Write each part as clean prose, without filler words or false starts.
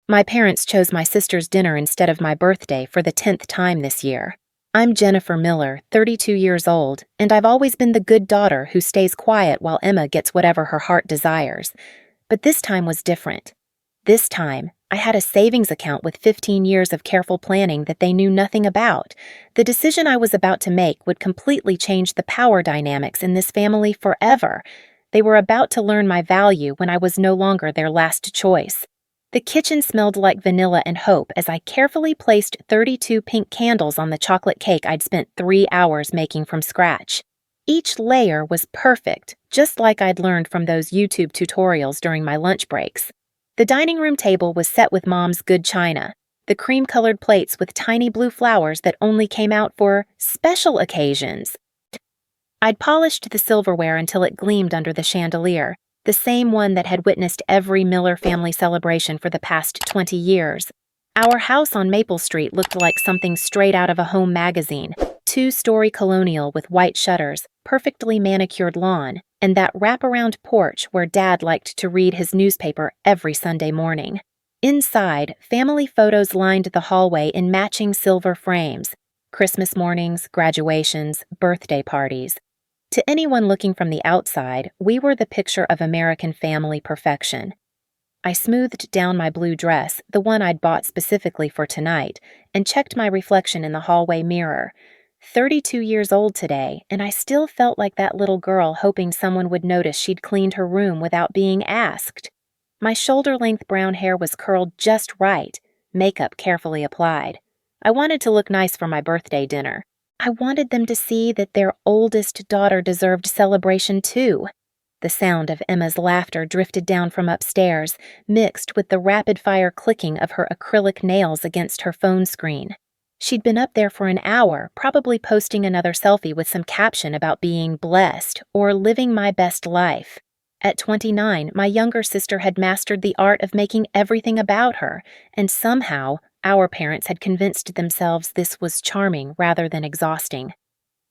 My parents chose my sister's dinner instead of my birthday for the 10th time this year. I'm Jennifer Miller, 32 years old, and I've always been the good daughter who stays quiet while Emma gets whatever her heart desires. But this time was different. This time, I had a savings account with 15 years of careful planning that they knew nothing about. The decision I was about to make would completely change the power dynamics in this family forever. They were about to learn my value when I was no longer their last choice. The kitchen smelled like vanilla and hope as I carefully placed 32 pink candles on the chocolate cake I'd spent 3 hours making from scratch. Each layer was perfect, just like I'd learned from those YouTube tutorials during my lunch breaks. The dining room table was set with Mom's good china, the cream-colored plates with tiny blue flowers that only came out for special occasions. I'd polished the silverware until it gleamed under the chandelier, the same one that had witnessed every Miller family celebration for the past 20 years. Our house on Maple Street looked like something straight out of a home magazine, two-story colonial with white shutters, perfectly manicured lawn, and that wraparound porch where Dad liked to read his newspaper every Sunday morning. Inside, family photos lined the hallway in matching silver frames. Christmas mornings, graduations, birthday parties. To anyone looking from the outside, we were the picture of American family perfection. I smoothed down my blue dress, the one I'd bought specifically for tonight, and checked my reflection in the hallway mirror. 32 years old today, and I still felt like that little girl hoping someone would notice she'd cleaned her room without being asked. My shoulder-length brown hair was curled just right, makeup carefully applied. I wanted to look nice for my birthday dinner. I wanted them to see that their oldest daughter deserved celebration too. The sound of Emma's laughter drifted down from upstairs, mixed with the rapid-fire clicking of her acrylic nails against her phone screen. She'd been up there for an hour, probably posting another selfie with some caption about being blessed or living my best life. At 29, my younger sister had mastered the art of making everything about her, and somehow, our parents had convinced themselves this was charming rather than exhausting.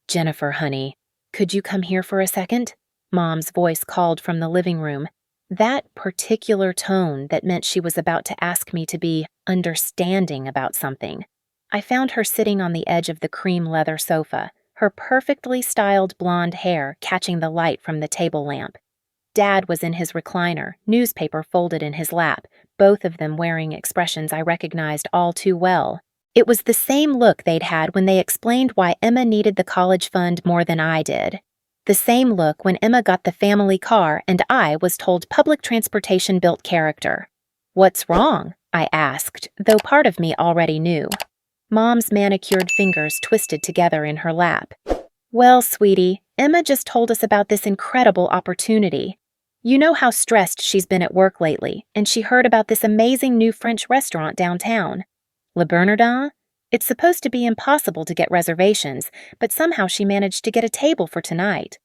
"Jennifer, honey, could you come here for a second?" Mom's voice called from the living room. That particular tone that meant she was about to ask me to be understanding about something. I found her sitting on the edge of the cream leather sofa, her perfectly styled blonde hair catching the light from the table lamp. Dad was in his recliner, newspaper folded in his lap, both of them wearing expressions I recognized all too well. It was the same look they'd had when they explained why Emma needed the college fund more than I did. The same look when Emma got the family car and I was told public transportation built character. "What's wrong?" I asked, though part of me already knew. Mom's manicured fingers twisted together in her lap. "Well, sweetie, Emma just told us about this incredible opportunity. You know how stressed she's been at work lately, and she heard about this amazing new French restaurant downtown. Le Bernardin? It's supposed to be impossible to get reservations, but somehow she managed to get a table for tonight."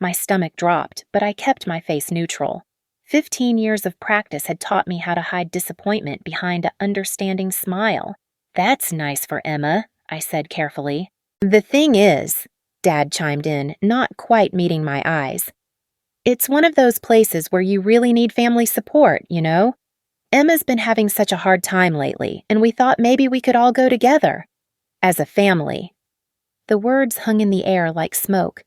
My stomach dropped, but I kept my face neutral. 15 years of practice had taught me how to hide disappointment behind an understanding smile. "That's nice for Emma," I said carefully. "The thing is," Dad chimed in, not quite meeting my eyes, "it's one of those places where you really need family support, you know? Emma's been having such a hard time lately, and we thought maybe we could all go together. As a family." The words hung in the air like smoke.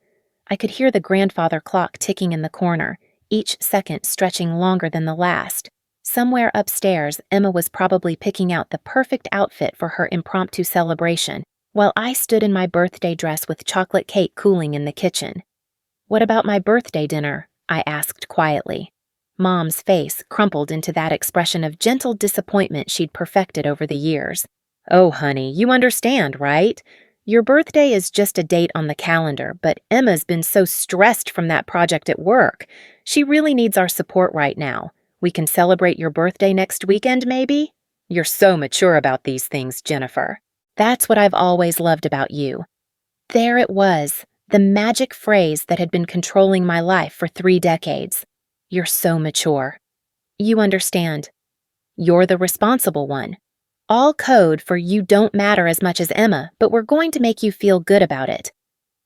I could hear the grandfather clock ticking in the corner, each second stretching longer than the last. Somewhere upstairs, Emma was probably picking out the perfect outfit for her impromptu celebration, while I stood in my birthday dress with chocolate cake cooling in the kitchen. "What about my birthday dinner?" I asked quietly. Mom's face crumpled into that expression of gentle disappointment she'd perfected over the years. "Oh, honey, you understand, right? Your birthday is just a date on the calendar, but Emma's been so stressed from that project at work. She really needs our support right now. We can celebrate your birthday next weekend, maybe? You're so mature about these things, Jennifer. That's what I've always loved about you." There it was, the magic phrase that had been controlling my life for 3 decades. "You're so mature. You understand. You're the responsible one. All code for you don't matter as much as Emma, but we're going to make you feel good about it."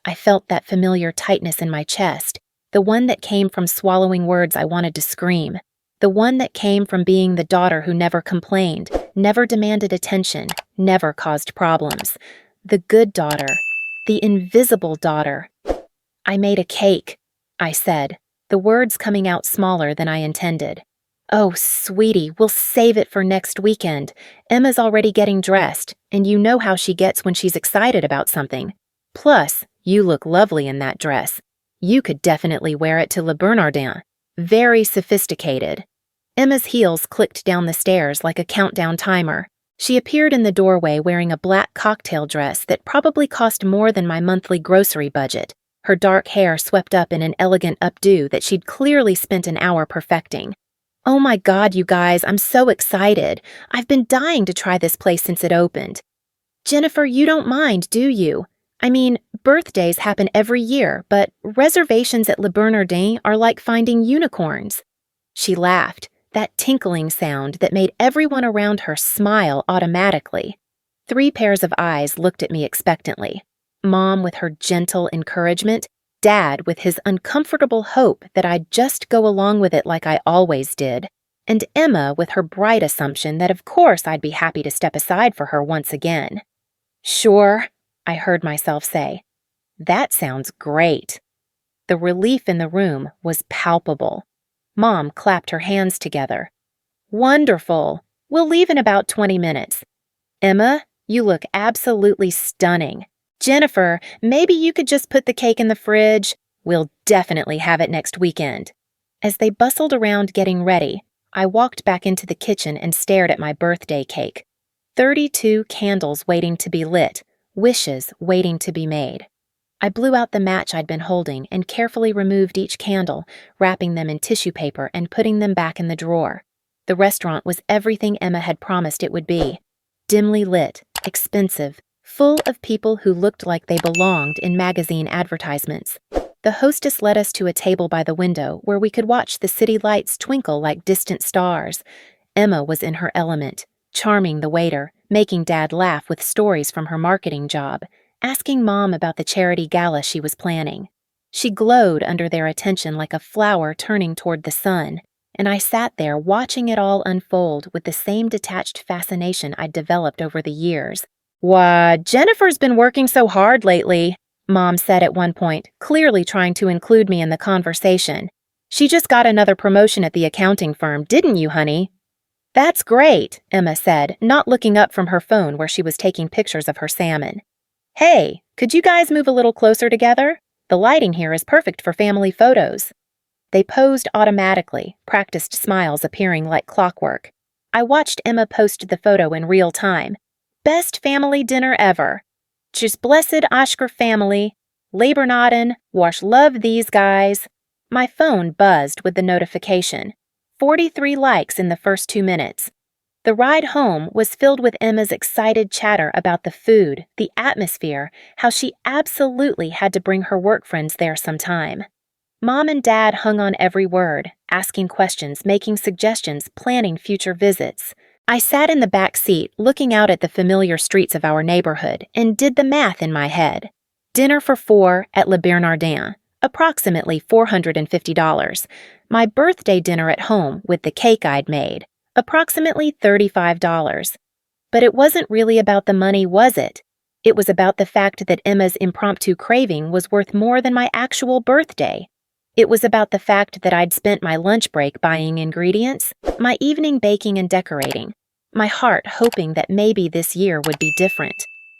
I felt that familiar tightness in my chest, the one that came from swallowing words I wanted to scream, The one that came from being the daughter who never complained, never demanded attention, never caused problems. The good daughter. The invisible daughter. "I made a cake," I said, the words coming out smaller than I intended. "Oh, sweetie, we'll save it for next weekend. Emma's already getting dressed, and you know how she gets when she's excited about something. Plus, you look lovely in that dress. You could definitely wear it to Le Bernardin. Very sophisticated." Emma's heels clicked down the stairs like a countdown timer. She appeared in the doorway wearing a black cocktail dress that probably cost more than my monthly grocery budget, her dark hair swept up in an elegant updo that she'd clearly spent an hour perfecting. "Oh my God, you guys, I'm so excited. I've been dying to try this place since it opened." "Jennifer, you don't mind, do you? I mean, birthdays happen every year, but reservations at Le Bernardin are like finding unicorns." She laughed, that tinkling sound that made everyone around her smile automatically. 3 pairs of eyes looked at me expectantly. Mom with her gentle encouragement, Dad with his uncomfortable hope that I'd just go along with it like I always did, and Emma with her bright assumption that of course I'd be happy to step aside for her once again. "Sure," I heard myself say. "That sounds great." The relief in the room was palpable. Mom clapped her hands together. "Wonderful. We'll leave in about 20 minutes. Emma, you look absolutely stunning. Jennifer, maybe you could just put the cake in the fridge. We'll definitely have it next weekend." As they bustled around getting ready, I walked back into the kitchen and stared at my birthday cake. 32 candles waiting to be lit, wishes waiting to be made. I blew out the match I'd been holding and carefully removed each candle, wrapping them in tissue paper and putting them back in the drawer. The restaurant was everything Emma had promised it would be. Dimly lit, expensive, full of people who looked like they belonged in magazine advertisements. The hostess led us to a table by the window where we could watch the city lights twinkle like distant stars. Emma was in her element, charming the waiter, making Dad laugh with stories from her marketing job, asking Mom about the charity gala she was planning. She glowed under their attention like a flower turning toward the sun, and I sat there watching it all unfold with the same detached fascination I'd developed over the years. "Why, Jennifer's been working so hard lately," Mom said at one point, clearly trying to include me in the conversation. "She just got another promotion at the accounting firm, didn't you, honey?" "That's great," Emma said, not looking up from her phone where she was taking pictures of her salmon. "Hey, could you guys move a little closer together? The lighting here is perfect for family photos." They posed automatically, practiced smiles appearing like clockwork. I watched Emma post the photo in real time. "Best family dinner ever. Just blessed Oscar family. Labernaden, wash love these guys." My phone buzzed with the notification. 43 likes in the first 2 minutes. The ride home was filled with Emma's excited chatter about the food, the atmosphere, how she absolutely had to bring her work friends there sometime. Mom and Dad hung on every word, asking questions, making suggestions, planning future visits. I sat in the back seat, looking out at the familiar streets of our neighborhood, and did the math in my head. Dinner for 4 at Le Bernardin, approximately $450. My birthday dinner at home with the cake I'd made, approximately $35. But it wasn't really about the money, was it? It was about the fact that Emma's impromptu craving was worth more than my actual birthday. It was about the fact that I'd spent my lunch break buying ingredients, my evening baking and decorating, my heart hoping that maybe this year would be different.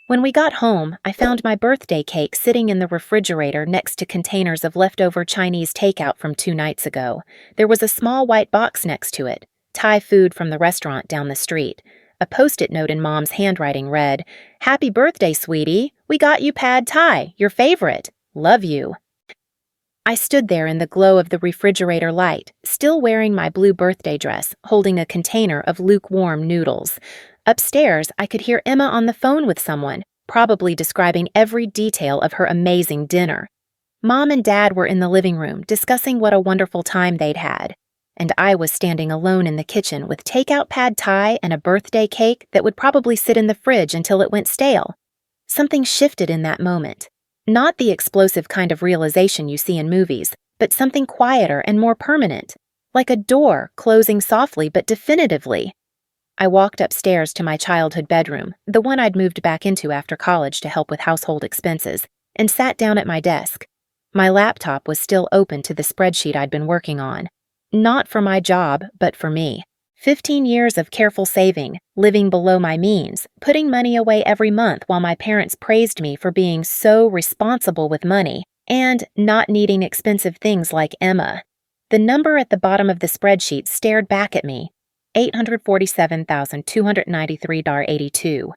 When we got home, I found my birthday cake sitting in the refrigerator next to containers of leftover Chinese takeout from 2 nights ago. There was a small white box next to it, Thai food from the restaurant down the street. A Post-it note in Mom's handwriting read, "Happy birthday, sweetie. We got you pad Thai, your favorite. Love you." I stood there in the glow of the refrigerator light, still wearing my blue birthday dress, holding a container of lukewarm noodles. Upstairs, I could hear Emma on the phone with someone, probably describing every detail of her amazing dinner. Mom and Dad were in the living room, discussing what a wonderful time they'd had. And I was standing alone in the kitchen with takeout pad Thai and a birthday cake that would probably sit in the fridge until it went stale. Something shifted in that moment. Not the explosive kind of realization you see in movies, but something quieter and more permanent. like a door closing softly but definitively. I walked upstairs to my childhood bedroom, the one I'd moved back into after college to help with household expenses, and sat down at my desk. My laptop was still open to the spreadsheet I'd been working on. Not for my job, but for me. 15 years of careful saving, living below my means, putting money away every month while my parents praised me for being so responsible with money, and not needing expensive things like Emma. The number at the bottom of the spreadsheet stared back at me. $847,293.82.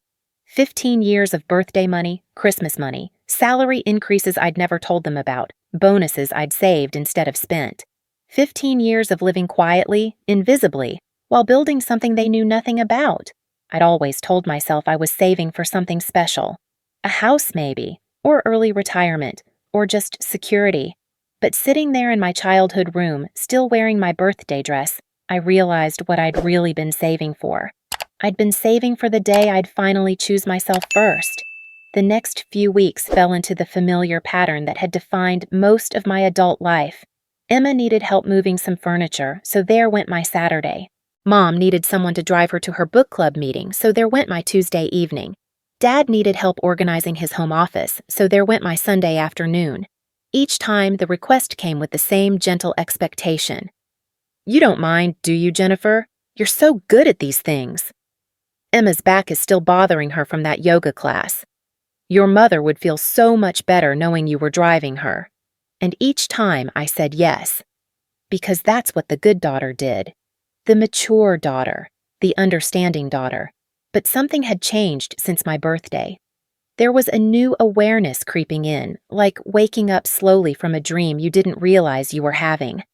15 years of birthday money, Christmas money, salary increases I'd never told them about, bonuses I'd saved instead of spent. 15 years of living quietly, invisibly, while building something they knew nothing about. I'd always told myself I was saving for something special. A house maybe, or early retirement, or just security. But sitting there in my childhood room, still wearing my birthday dress, I realized what I'd really been saving for. I'd been saving for the day I'd finally choose myself first. The next few weeks fell into the familiar pattern that had defined most of my adult life. Emma needed help moving some furniture, so there went my Saturday. Mom needed someone to drive her to her book club meeting, so there went my Tuesday evening. Dad needed help organizing his home office, so there went my Sunday afternoon. Each time, the request came with the same gentle expectation. "You don't mind, do you, Jennifer? You're so good at these things." Emma's back is still bothering her from that yoga class. "Your mother would feel so much better knowing you were driving her." And each time I said yes. Because that's what the good daughter did. The mature daughter, the understanding daughter. But something had changed since my birthday. There was a new awareness creeping in, like waking up slowly from a dream you didn't realize you were having.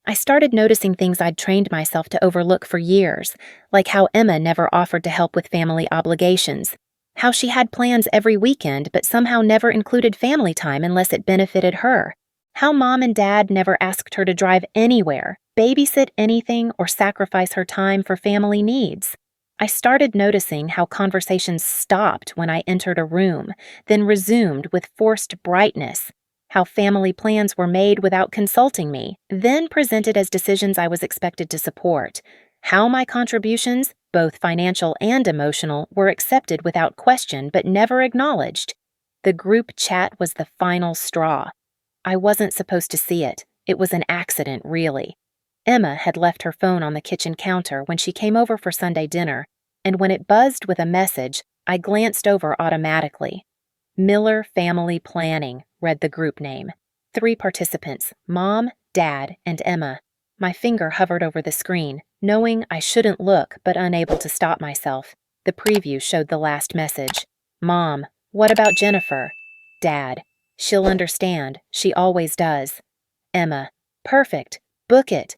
I started noticing things I'd trained myself to overlook for years, like how Emma never offered to help with family obligations, how she had plans every weekend but somehow never included family time unless it benefited her, how Mom and Dad never asked her to drive anywhere, babysit anything, or sacrifice her time for family needs. I started noticing how conversations stopped when I entered a room, then resumed with forced brightness, how family plans were made without consulting me, then presented as decisions I was expected to support, how my contributions, both financial and emotional, were accepted without question but never acknowledged. The group chat was the final straw. I wasn't supposed to see it. It was an accident, really. Emma had left her phone on the kitchen counter when she came over for Sunday dinner, and when it buzzed with a message, I glanced over automatically. Miller Family Planning, read the group name. 3 participants, Mom, Dad, and Emma. My finger hovered over the screen, knowing I shouldn't look but unable to stop myself. The preview showed the last message. Mom, what about Jennifer? Dad, she'll understand. She always does. Emma, perfect. Book it.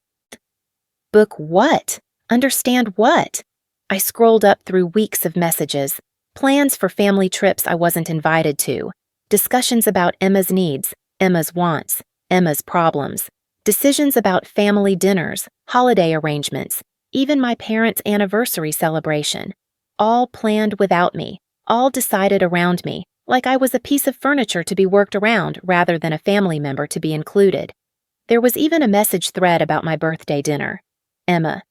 Book what? Understand what? I scrolled up through weeks of messages. Plans for family trips I wasn't invited to. Discussions about Emma's needs, Emma's wants, Emma's problems. Decisions about family dinners, holiday arrangements, even my parents' anniversary celebration. All planned without me, all decided around me, like I was a piece of furniture to be worked around rather than a family member to be included. There was even a message thread about my birthday dinner. Emma,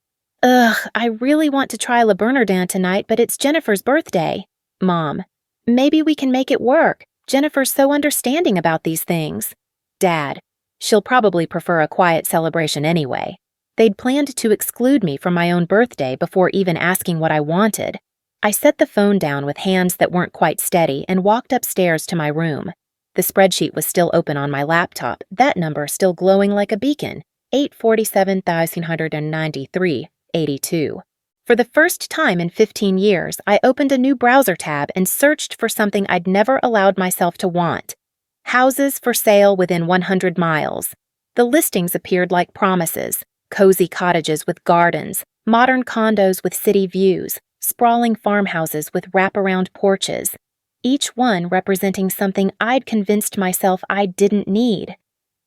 ugh, I really want to try Le Bernardin tonight, but it's Jennifer's birthday. Mom, maybe we can make it work. Jennifer's so understanding about these things. Dad, she'll probably prefer a quiet celebration anyway. They'd planned to exclude me from my own birthday before even asking what I wanted. I set the phone down with hands that weren't quite steady and walked upstairs to my room. The spreadsheet was still open on my laptop, that number still glowing like a beacon, 847,393.82. For the first time in 15 years, I opened a new browser tab and searched for something I'd never allowed myself to want. Houses for sale within 100 miles. The listings appeared like promises: cozy cottages with gardens, modern condos with city views, sprawling farmhouses with wraparound porches, each one representing something I'd convinced myself I didn't need.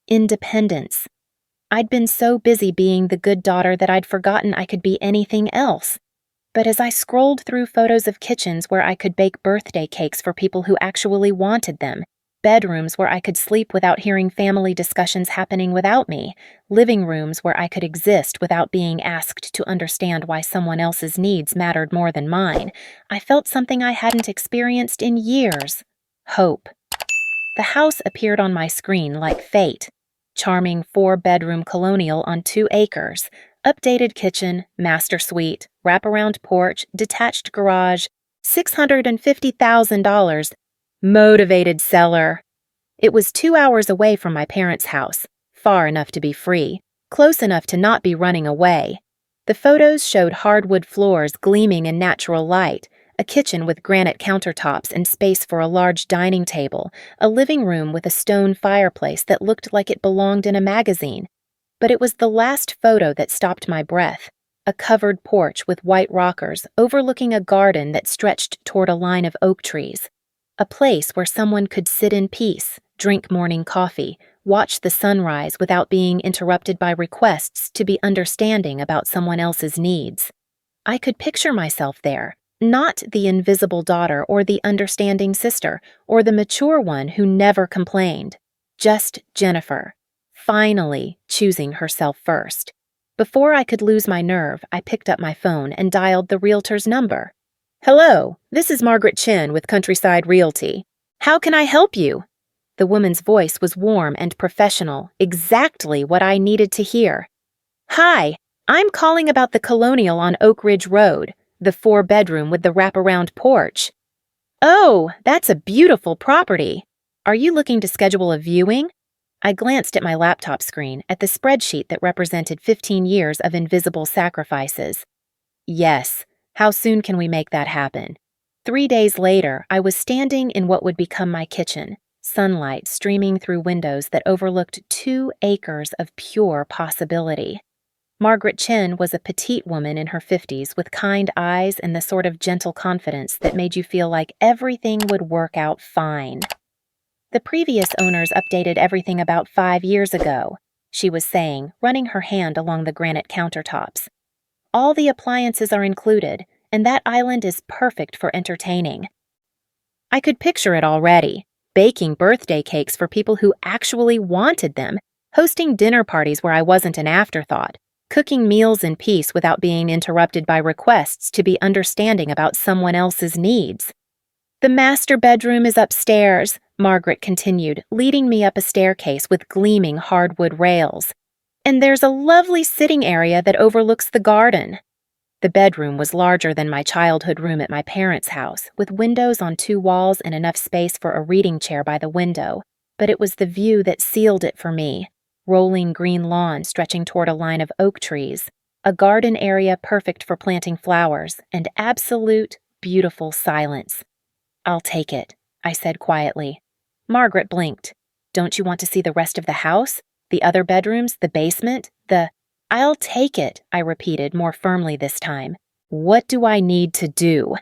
Independence. I'd been so busy being the good daughter that I'd forgotten I could be anything else. But as I scrolled through photos of kitchens where I could bake birthday cakes for people who actually wanted them, bedrooms where I could sleep without hearing family discussions happening without me, living rooms where I could exist without being asked to understand why someone else's needs mattered more than mine. I felt something I hadn't experienced in years: hope. The house appeared on my screen like fate. Charming 4-bedroom colonial on 2 acres, updated kitchen, master suite, wraparound porch, detached garage, $650,000. Motivated seller. It was 2 hours away from my parents' house, far enough to be free, close enough to not be running away. The photos showed hardwood floors gleaming in natural light, a kitchen with granite countertops and space for a large dining table, a living room with a stone fireplace that looked like it belonged in a magazine. But it was the last photo that stopped my breath: a covered porch with white rockers overlooking a garden that stretched toward a line of oak trees. A place where someone could sit in peace, drink morning coffee, watch the sunrise without being interrupted by requests to be understanding about someone else's needs. I could picture myself there, not the invisible daughter or the understanding sister or the mature one who never complained, just Jennifer, finally choosing herself first. Before I could lose my nerve, I picked up my phone and dialed the realtor's number. "Hello, this is Margaret Chin with Countryside Realty. How can I help you?" The woman's voice was warm and professional, exactly what I needed to hear. "Hi, I'm calling about the colonial on Oak Ridge Road, the 4-bedroom with the wraparound porch." "Oh, that's a beautiful property. Are you looking to schedule a viewing?" I glanced at my laptop screen, at the spreadsheet that represented 15 years of invisible sacrifices. Yes. How soon can we make that happen? 3 days later, I was standing in what would become my kitchen, sunlight streaming through windows that overlooked 2 acres of pure possibility. Margaret Chin was a petite woman in her 50s with kind eyes and the sort of gentle confidence that made you feel like everything would work out fine. "The previous owners updated everything about 5 years ago," she was saying, running her hand along the granite countertops. "All the appliances are included, and that island is perfect for entertaining." I could picture it already: baking birthday cakes for people who actually wanted them, hosting dinner parties where I wasn't an afterthought, cooking meals in peace without being interrupted by requests to be understanding about someone else's needs. "The master bedroom is upstairs," Margaret continued, leading me up a staircase with gleaming hardwood rails. "And there's a lovely sitting area that overlooks the garden." The bedroom was larger than my childhood room at my parents' house, with windows on 2 walls and enough space for a reading chair by the window, but it was the view that sealed it for me: rolling green lawn stretching toward a line of oak trees, a garden area perfect for planting flowers, and absolute, beautiful silence. "I'll take it," I said quietly. Margaret blinked. "Don't you want to see the rest of the house? The other bedrooms, the basement, the—" "I'll take it," I repeated more firmly this time. "What do I need to do?"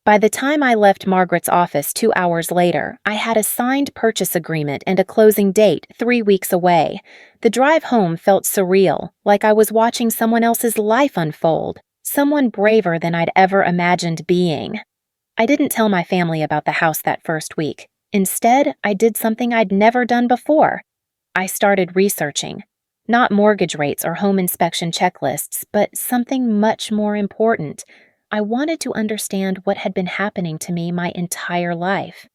By the time I left Margaret's office 2 hours later, I had a signed purchase agreement and a closing date 3 weeks away. The drive home felt surreal, like I was watching someone else's life unfold, someone braver than I'd ever imagined being. I didn't tell my family about the house that first week. Instead, I did something I'd never done before. I started researching. Not mortgage rates or home inspection checklists, but something much more important. I wanted to understand what had been happening to me my entire life.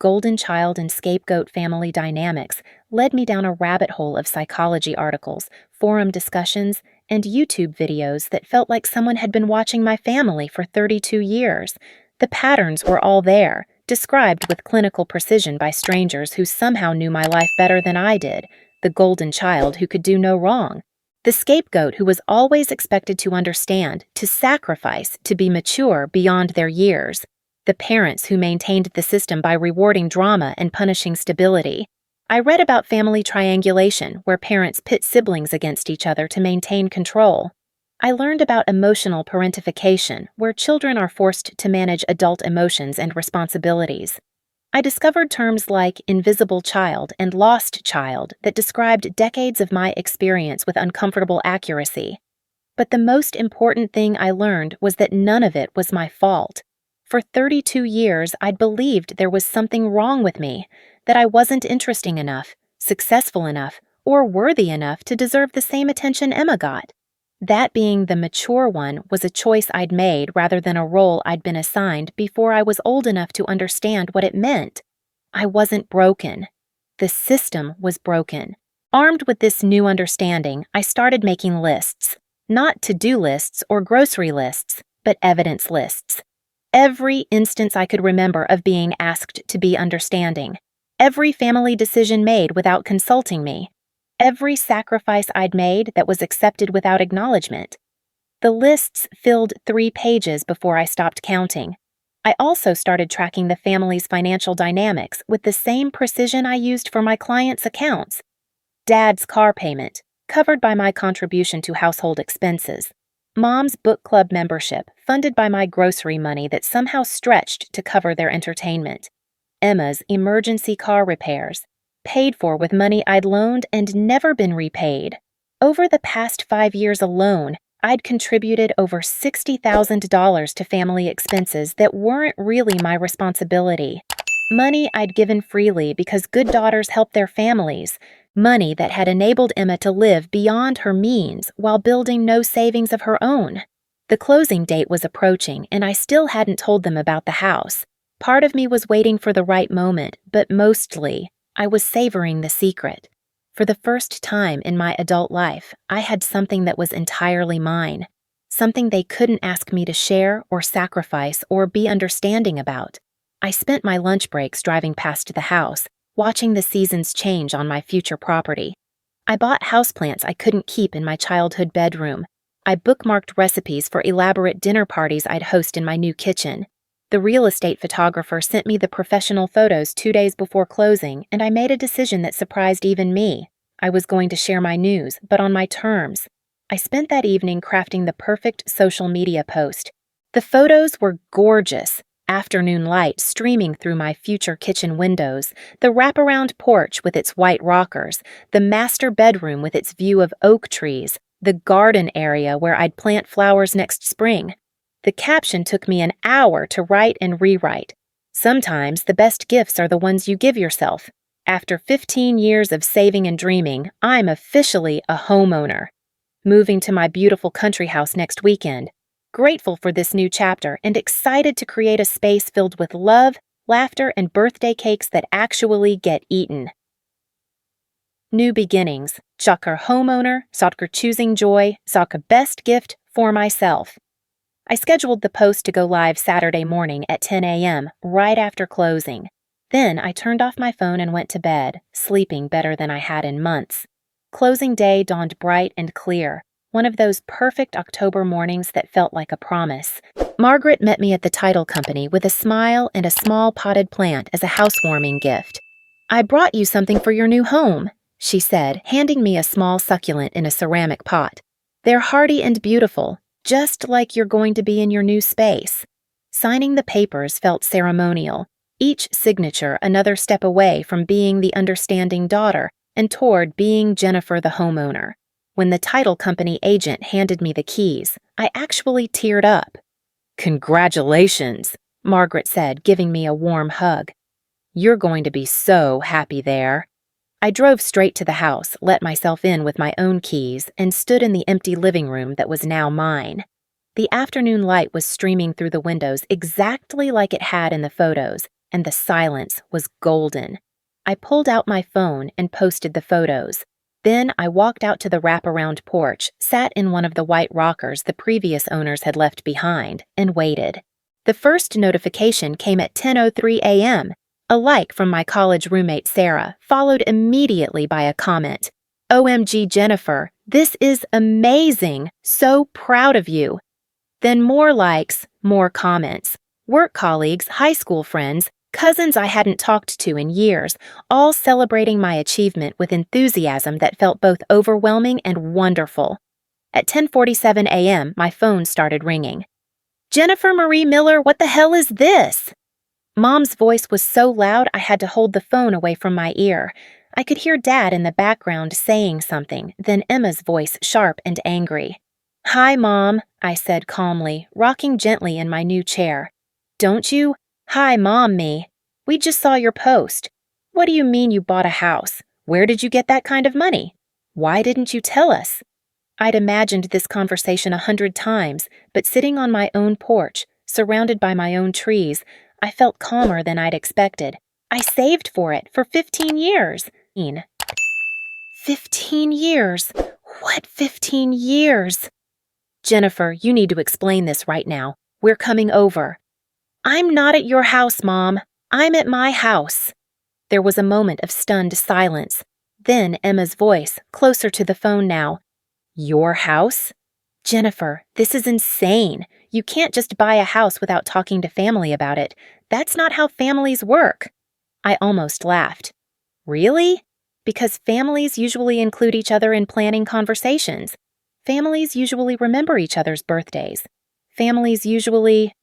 Golden child and scapegoat family dynamics led me down a rabbit hole of psychology articles, forum discussions, and YouTube videos that felt like someone had been watching my family for 32 years. The patterns were all there, described with clinical precision by strangers who somehow knew my life better than I did: the golden child who could do no wrong, the scapegoat who was always expected to understand, to sacrifice, to be mature beyond their years, the parents who maintained the system by rewarding drama and punishing stability. I read about family triangulation, where parents pit siblings against each other to maintain control. I learned about emotional parentification, where children are forced to manage adult emotions and responsibilities. I discovered terms like invisible child and lost child that described decades of my experience with uncomfortable accuracy. But the most important thing I learned was that none of it was my fault. For 32 years, I'd believed there was something wrong with me, that I wasn't interesting enough, successful enough, or worthy enough to deserve the same attention Emma got. That being the mature one was a choice I'd made rather than a role I'd been assigned before I was old enough to understand what it meant. I wasn't broken. The system was broken. Armed with this new understanding, I started making lists. Not to-do lists or grocery lists, but evidence lists. Every instance I could remember of being asked to be understanding. Every family decision made without consulting me. Every sacrifice I'd made that was accepted without acknowledgement. The lists filled 3 pages before I stopped counting. I also started tracking the family's financial dynamics with the same precision I used for my clients' accounts. Dad's car payment, covered by my contribution to household expenses. Mom's book club membership, funded by my grocery money that somehow stretched to cover their entertainment. Emma's emergency car repairs, paid for with money I'd loaned and never been repaid. Over the past 5 years alone, I'd contributed over $60,000 to family expenses that weren't really my responsibility. Money I'd given freely because good daughters help their families. Money that had enabled Emma to live beyond her means while building no savings of her own. The closing date was approaching, and I still hadn't told them about the house. Part of me was waiting for the right moment, but mostly, I was savoring the secret. For the first time in my adult life, I had something that was entirely mine. Something they couldn't ask me to share or sacrifice or be understanding about. I spent my lunch breaks driving past the house, watching the seasons change on my future property. I bought houseplants I couldn't keep in my childhood bedroom. I bookmarked recipes for elaborate dinner parties I'd host in my new kitchen. The real estate photographer sent me the professional photos 2 days before closing, and I made a decision that surprised even me. I was going to share my news, but on my terms. I spent that evening crafting the perfect social media post. The photos were gorgeous. Afternoon light streaming through my future kitchen windows, the wraparound porch with its white rockers, the master bedroom with its view of oak trees, the garden area where I'd plant flowers next spring. The caption took me an hour to write and rewrite. Sometimes the best gifts are the ones you give yourself. After 15 years of saving and dreaming, I'm officially a homeowner. Moving to my beautiful country house next weekend. Grateful for this new chapter and excited to create a space filled with love, laughter, and birthday cakes that actually get eaten. New beginnings. Saker homeowner, saker choosing joy, saker best gift for myself. I scheduled the post to go live Saturday morning at 10 a.m., right after closing. Then I turned off my phone and went to bed, sleeping better than I had in months. Closing day dawned bright and clear. One of those perfect October mornings that felt like a promise. Margaret met me at the title company with a smile and a small potted plant as a housewarming gift. "I brought you something for your new home," she said, handing me a small succulent in a ceramic pot. "They're hardy and beautiful, just like you're going to be in your new space." Signing the papers felt ceremonial, each signature another step away from being the understanding daughter and toward being Jennifer the homeowner. When the title company agent handed me the keys, I actually teared up. "Congratulations," Margaret said, giving me a warm hug. "You're going to be so happy there." I drove straight to the house, let myself in with my own keys, and stood in the empty living room that was now mine. The afternoon light was streaming through the windows exactly like it had in the photos, and the silence was golden. I pulled out my phone and posted the photos. Then I walked out to the wraparound porch, sat in one of the white rockers the previous owners had left behind, and waited. The first notification came at 10:03 a.m., a like from my college roommate Sarah, followed immediately by a comment. "OMG Jennifer, this is amazing! So proud of you!" Then more likes, more comments. Work colleagues, high school friends, cousins I hadn't talked to in years, all celebrating my achievement with enthusiasm that felt both overwhelming and wonderful. At 10:47 a.m., my phone started ringing. "Jennifer Marie Miller, what the hell is this?" Mom's voice was so loud I had to hold the phone away from my ear. I could hear Dad in the background saying something, then Emma's voice sharp and angry. "Hi, Mom," I said calmly, rocking gently in my new chair. "Don't you? Hi, Mom me. We just saw your post." What do you mean you bought a house? Where did you get that kind of money? Why didn't you tell us? I'd imagined this conversation 100 times, but sitting on my own porch, surrounded by my own trees, I felt calmer than I'd expected. I saved for it for 15 years. 15 years? What 15 years? Jennifer, you need to explain this right now. We're coming over. I'm not at your house, Mom. I'm at my house. There was a moment of stunned silence. Then Emma's voice, closer to the phone now. Your house? Jennifer, this is insane. You can't just buy a house without talking to family about it. That's not how families work. I almost laughed. Really? Because families usually include each other in planning conversations. Families usually remember each other's birthdays. Families usually…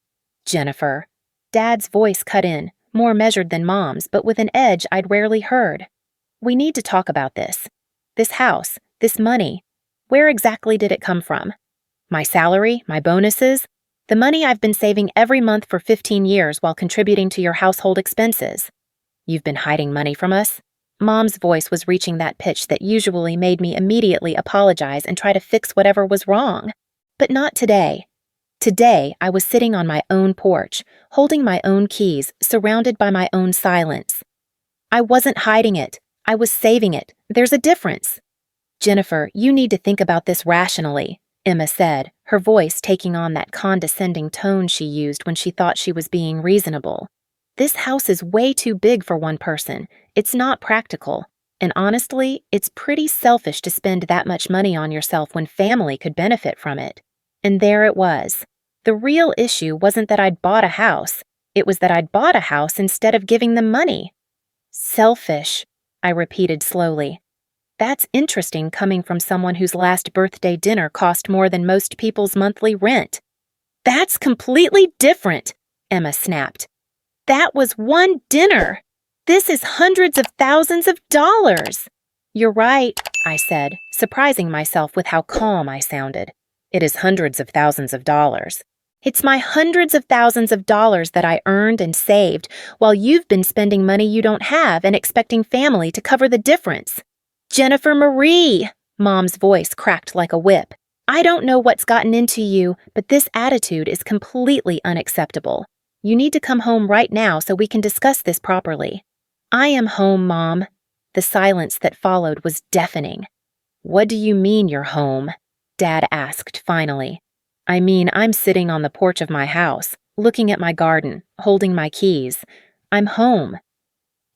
Jennifer. Dad's voice cut in, more measured than Mom's, but with an edge I'd rarely heard. We need to talk about this. This house, this money. Where exactly did it come from? My salary, my bonuses, the money I've been saving every month for 15 years while contributing to your household expenses. You've been hiding money from us? Mom's voice was reaching that pitch that usually made me immediately apologize and try to fix whatever was wrong. But not today. Today, I was sitting on my own porch, holding my own keys, surrounded by my own silence. I wasn't hiding it. I was saving it. There's a difference. Jennifer, you need to think about this rationally, Emma said, her voice taking on that condescending tone she used when she thought she was being reasonable. This house is way too big for one person. It's not practical. And honestly, it's pretty selfish to spend that much money on yourself when family could benefit from it. And there it was. The real issue wasn't that I'd bought a house. It was that I'd bought a house instead of giving them money. Selfish, I repeated slowly. That's interesting coming from someone whose last birthday dinner cost more than most people's monthly rent. That's completely different, Emma snapped. That was one dinner. This is hundreds of thousands of dollars. You're right, I said, surprising myself with how calm I sounded. It is hundreds of thousands of dollars. It's my hundreds of thousands of dollars that I earned and saved while you've been spending money you don't have and expecting family to cover the difference. Jennifer Marie, Mom's voice cracked like a whip. I don't know what's gotten into you, but this attitude is completely unacceptable. You need to come home right now so we can discuss this properly. I am home, Mom. The silence that followed was deafening. What do you mean you're home? Dad asked finally. I mean, I'm sitting on the porch of my house, looking at my garden, holding my keys. I'm home.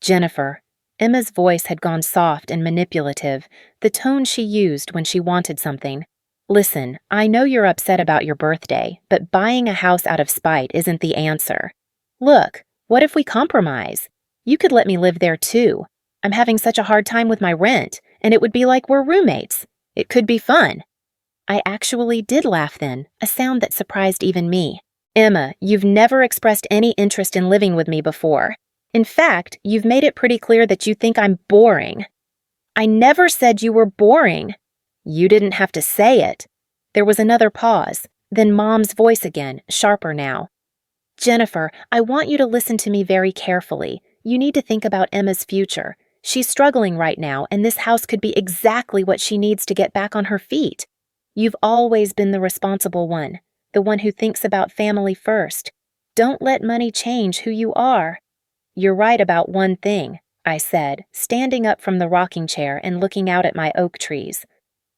Jennifer. Emma's voice had gone soft and manipulative, the tone she used when she wanted something. Listen, I know you're upset about your birthday, but buying a house out of spite isn't the answer. Look, what if we compromise? You could let me live there too. I'm having such a hard time with my rent, and it would be like we're roommates. It could be fun. I actually did laugh then, a sound that surprised even me. Emma, you've never expressed any interest in living with me before. In fact, you've made it pretty clear that you think I'm boring. I never said you were boring. You didn't have to say it. There was another pause, then Mom's voice again, sharper now. Jennifer, I want you to listen to me very carefully. You need to think about Emma's future. She's struggling right now, and this house could be exactly what she needs to get back on her feet. You've always been the responsible one, the one who thinks about family first. Don't let money change who you are. You're right about one thing, I said, standing up from the rocking chair and looking out at my oak trees.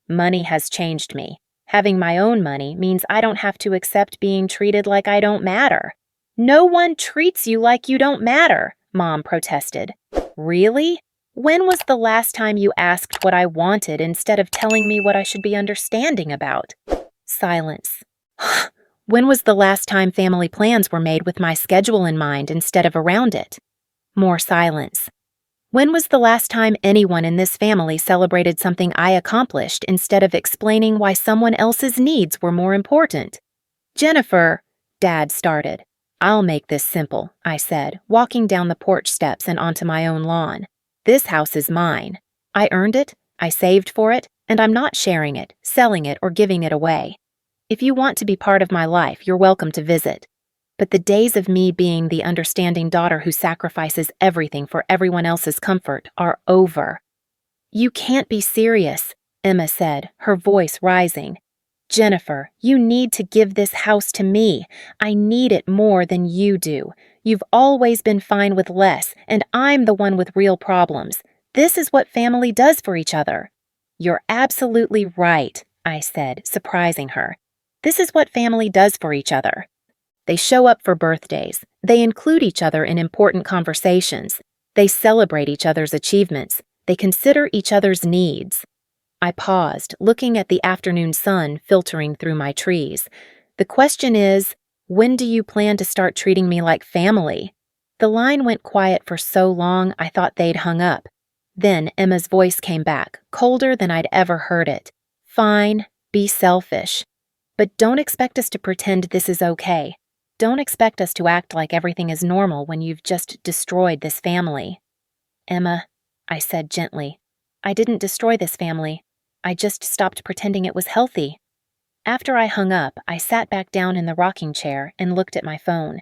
Money has changed me. Having my own money means I don't have to accept being treated like I don't matter. No one treats you like you don't matter, Mom protested. Really? When was the last time you asked what I wanted instead of telling me what I should be understanding about? Silence. When was the last time family plans were made with my schedule in mind instead of around it? More silence. When was the last time anyone in this family celebrated something I accomplished instead of explaining why someone else's needs were more important? Jennifer, Dad started. I'll make this simple, I said, walking down the porch steps and onto my own lawn. This house is mine. I earned it, I saved for it, and I'm not sharing it, selling it, or giving it away. If you want to be part of my life, you're welcome to visit. but the days of me being the understanding daughter who sacrifices everything for everyone else's comfort are over. "You can't be serious," Emma said, her voice rising. "Jennifer, you need to give this house to me. I need it more than you do. You've always been fine with less, and I'm the one with real problems. This is what family does for each other." "You're absolutely right," I said, surprising her. "This is what family does for each other. They show up for birthdays. They include each other in important conversations. They celebrate each other's achievements. They consider each other's needs." I paused, looking at the afternoon sun filtering through my trees. "The question is, when do you plan to start treating me like family?" The line went quiet for so long I thought they'd hung up. Then Emma's voice came back, colder than I'd ever heard it. "Fine, be selfish. But don't expect us to pretend this is okay. Don't expect us to act like everything is normal when you've just destroyed this family." "Emma," I said gently, "I didn't destroy this family. I just stopped pretending it was healthy." After I hung up, I sat back down in the rocking chair and looked at my phone.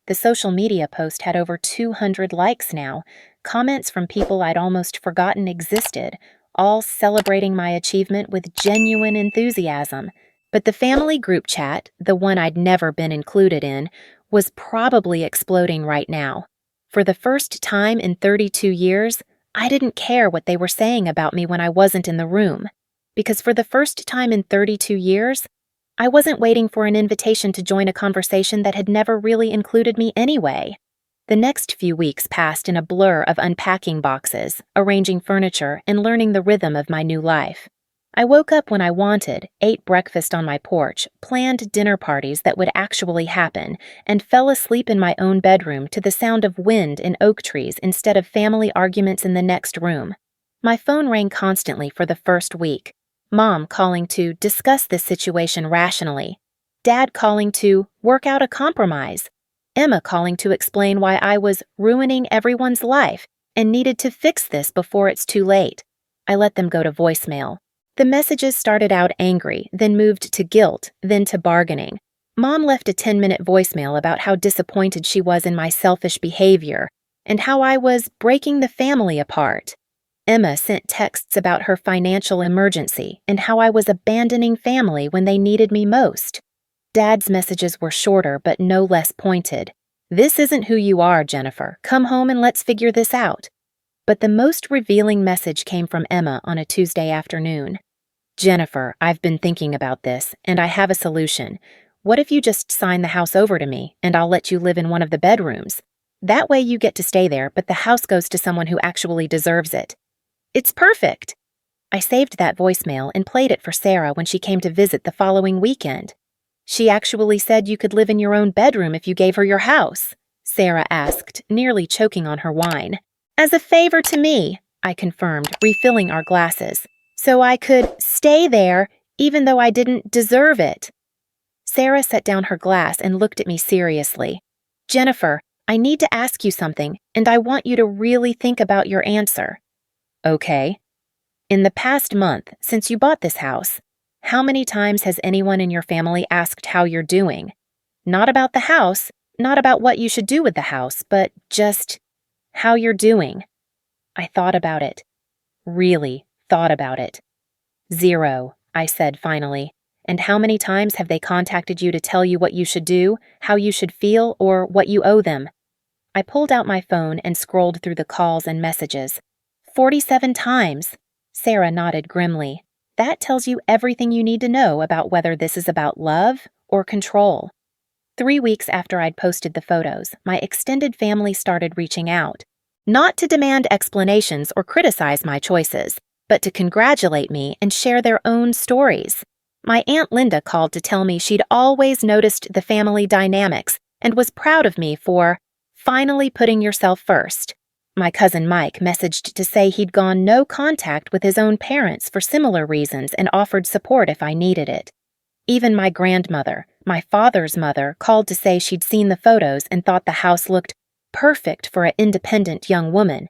The social media post had over 200 likes now, comments from people I'd almost forgotten existed, all celebrating my achievement with genuine enthusiasm. But the family group chat, the one I'd never been included in, was probably exploding right now. For the first time in 32 years, I didn't care what they were saying about me when I wasn't in the room. Because for the first time in 32 years, I wasn't waiting for an invitation to join a conversation that had never really included me anyway. The next few weeks passed in a blur of unpacking boxes, arranging furniture, and learning the rhythm of my new life. I woke up when I wanted, ate breakfast on my porch, planned dinner parties that would actually happen, and fell asleep in my own bedroom to the sound of wind in oak trees instead of family arguments in the next room. My phone rang constantly for the first week. Mom calling to discuss this situation rationally. Dad calling to work out a compromise. Emma calling to explain why I was ruining everyone's life and needed to fix this before it's too late. I let them go to voicemail. The messages started out angry, then moved to guilt, then to bargaining. Mom left a 10-minute voicemail about how disappointed she was in my selfish behavior and how I was breaking the family apart. Emma sent texts about her financial emergency and how I was abandoning family when they needed me most. Dad's messages were shorter but no less pointed. "This isn't who you are, Jennifer. Come home and let's figure this out." But the most revealing message came from Emma on a Tuesday afternoon. "Jennifer, I've been thinking about this, and I have a solution. What if you just sign the house over to me, and I'll let you live in one of the bedrooms? That way you get to stay there, but the house goes to someone who actually deserves it." "It's perfect." I saved that voicemail and played it for Sarah when she came to visit the following weekend. "She actually said you could live in your own bedroom if you gave her your house," Sarah asked, nearly choking on her wine. "As a favor to me," I confirmed, refilling our glasses, "so I could stay there even though I didn't deserve it." Sarah set down her glass and looked at me seriously. "Jennifer, I need to ask you something, and I want you to really think about your answer." "Okay." "In the past month, since you bought this house, how many times has anyone in your family asked how you're doing? Not about the house, not about what you should do with the house, but just how you're doing." I thought about it. Really thought about it. "Zero," I said finally. "And how many times have they contacted you to tell you what you should do, how you should feel, or what you owe them?" I pulled out my phone and scrolled through the calls and messages. 47 times. Sarah nodded grimly. "That tells you everything you need to know about whether this is about love or control." 3 weeks after I'd posted the photos, my extended family started reaching out. Not to demand explanations or criticize my choices, but to congratulate me and share their own stories. My Aunt Linda called to tell me she'd always noticed the family dynamics and was proud of me for finally putting yourself first. My cousin Mike messaged to say he'd gone no contact with his own parents for similar reasons and offered support if I needed it. Even my grandmother, my father's mother, called to say she'd seen the photos and thought the house looked perfect for an independent young woman.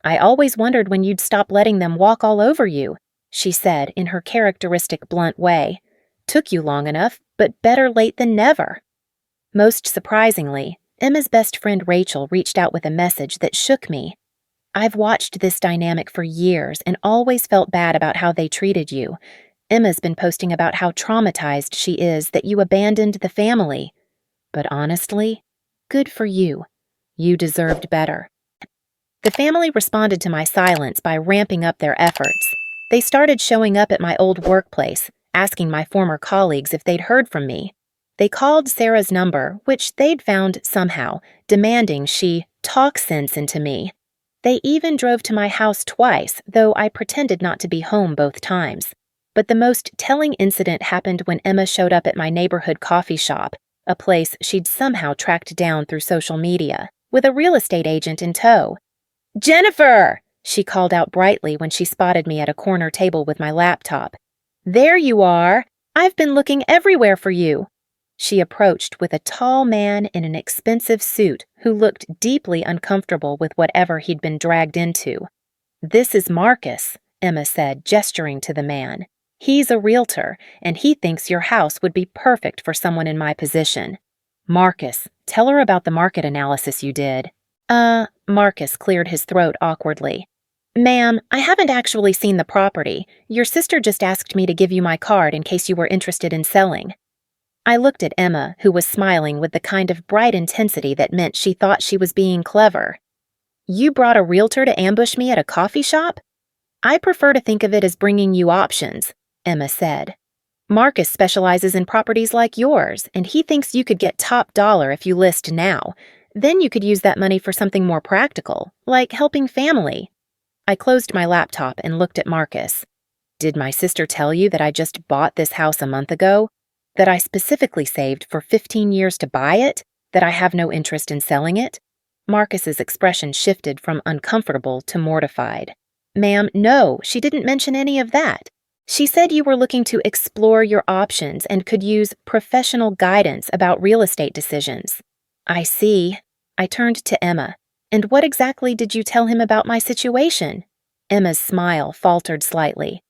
"I always wondered when you'd stop letting them walk all over you," she said in her characteristic blunt way. "Took you long enough, but better late than never." Most surprisingly, Emma's best friend Rachel reached out with a message that shook me. I've watched this dynamic for years and always felt bad about how they treated you. Emma's been posting about how traumatized she is that you abandoned the family. But honestly, good for you. You deserved better. The family responded to my silence by ramping up their efforts. They started showing up at my old workplace, asking my former colleagues if they'd heard from me. They called Sarah's number, which they'd found somehow, demanding she talk sense into me. They even drove to my house twice, though I pretended not to be home both times. But the most telling incident happened when Emma showed up at my neighborhood coffee shop, a place she'd somehow tracked down through social media, with a real estate agent in tow. "Jennifer!" she called out brightly when she spotted me at a corner table with my laptop. "There you are! I've been looking everywhere for you." She approached with a tall man in an expensive suit who looked deeply uncomfortable with whatever he'd been dragged into. "This is Marcus," Emma said, gesturing to the man. "He's a realtor, and he thinks your house would be perfect for someone in my position." "Marcus, tell her about the market analysis you did." Marcus cleared his throat awkwardly. "Ma'am, I haven't actually seen the property. Your sister just asked me to give you my card in case you were interested in selling." I looked at Emma, who was smiling with the kind of bright intensity that meant she thought she was being clever. "You brought a realtor to ambush me at a coffee shop?" "I prefer to think of it as bringing you options," Emma said. "Marcus specializes in properties like yours, and he thinks you could get top dollar if you list now. Then you could use that money for something more practical, like helping family." I closed my laptop and looked at Marcus. "Did my sister tell you that I just bought this house a month ago? That I specifically saved for 15 years to buy it? That I have no interest in selling it?" Marcus's expression shifted from uncomfortable to mortified. "Ma'am, no, she didn't mention any of that. She said you were looking to explore your options and could use professional guidance about real estate decisions." "I see." I turned to Emma. "And what exactly did you tell him about my situation?" Emma's smile faltered slightly.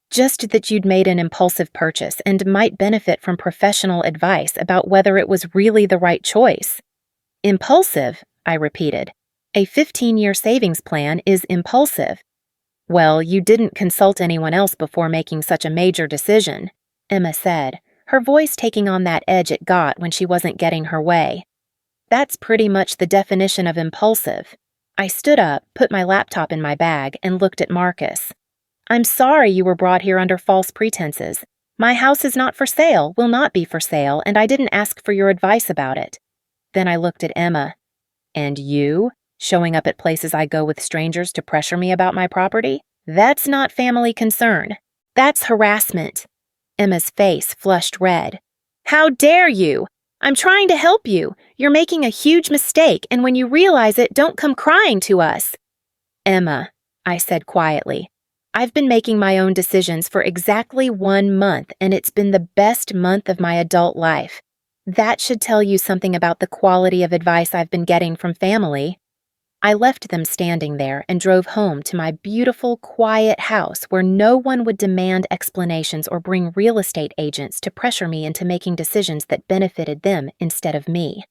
"Just that you'd made an impulsive purchase and might benefit from professional advice about whether it was really the right choice." "Impulsive?" I repeated. "A 15-year savings plan is impulsive." "Well, you didn't consult anyone else before making such a major decision," Emma said, her voice taking on that edge it got when she wasn't getting her way. "That's pretty much the definition of impulsive." I stood up, put my laptop in my bag, and looked at Marcus. "I'm sorry you were brought here under false pretenses. My house is not for sale, will not be for sale, and I didn't ask for your advice about it." Then I looked at Emma. "And you? Showing up at places I go with strangers to pressure me about my property? That's not family concern. That's harassment." Emma's face flushed red. "How dare you? I'm trying to help you. You're making a huge mistake, and when you realize it, don't come crying to us." "Emma," I said quietly, "I've been making my own decisions for exactly 1 month, and it's been the best month of my adult life. That should tell you something about the quality of advice I've been getting from family." I left them standing there and drove home to my beautiful, quiet house where no one would demand explanations or bring real estate agents to pressure me into making decisions that benefited them instead of me.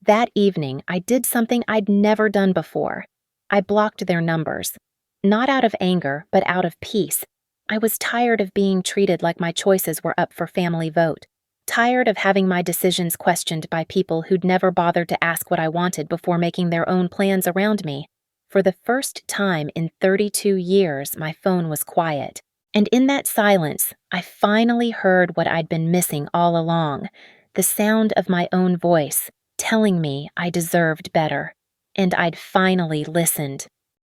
That evening, I did something I'd never done before. I blocked their numbers. Not out of anger, but out of peace. I was tired of being treated like my choices were up for family vote. Tired of having my decisions questioned by people who'd never bothered to ask what I wanted before making their own plans around me. For the first time in 32 years, my phone was quiet. And in that silence, I finally heard what I'd been missing all along, the sound of my own voice, telling me I deserved better. And I'd finally listened.